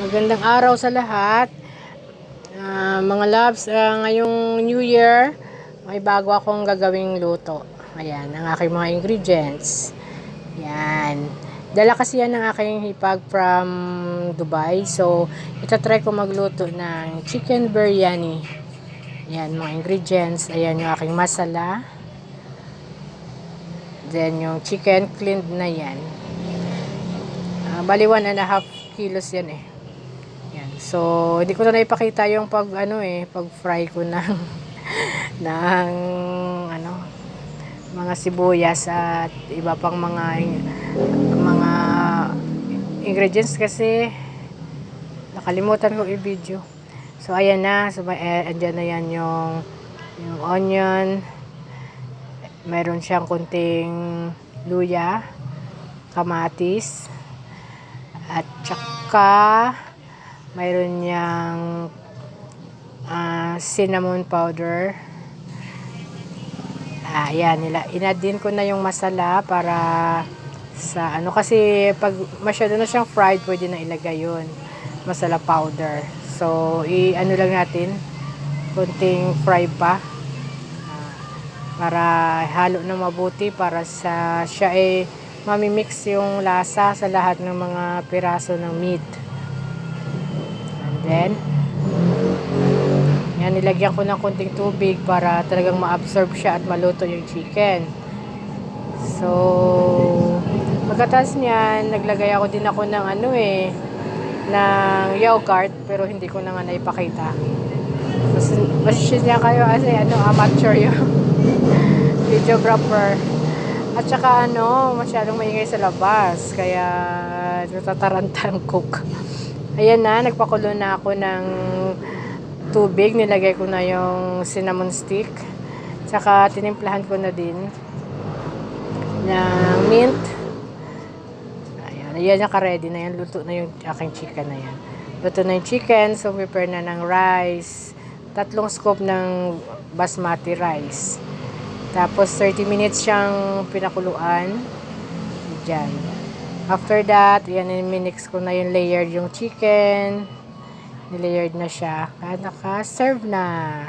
Magandang araw sa lahat. Mga loves, ngayong New Year, may bago akong gagawing luto. Ayan, ang aking mga ingredients. Yan. Dala kasi yan ng aking hipag from Dubai. So, itatry ko magluto ng chicken biryani. Yan, mga ingredients. Ayan yung aking masala. Then, yung chicken cleaned na yan. Bali 1.5 kilos yan eh. Yan. So, hindi ko na naipakita yung pag-fry ko ng ng mga sibuyas at iba pang mga ingredients kasi nakalimutan ko i-video. So, ayan na. So, andyan na yan yung onion. Mayroon siyang kunting luya, kamatis, at tsaka mayroon niyang cinnamon powder. Ayan, inad din ko na yung masala para sa kasi pag masyado na siyang fried, pwede na ilagay yun, masala powder. So, lang natin, kunting fry pa para halo na mabuti para siya mamimix yung lasa sa lahat ng mga piraso ng meat. And then, yan, nilagyan ko ng konting tubig para talagang ma-absorb siya at maluto yung chicken. So, pagkatapos niyan, naglagay ako din ng ng yogurt, pero hindi ko na nga naipakita. Masisya niya kayo kasi amateur yung videographer. At saka masyadong maingay sa labas, kaya natatarantan cook. Ayan na, nagpakulo na ako ng tubig, nilagay ko na yung cinnamon stick, saka tinimplahan ko na din ng mint. Ayan naka-ready na yan, luto na yung aking chicken na yan. Luto na yung chicken, so prepare na ng rice, 3 scoop ng basmati rice. Tapos 30 minutes siyang pinakuluan. Diyan. After that, yan, minix ko na yung layered yung chicken. Nilayered na siya. At naka-serve na.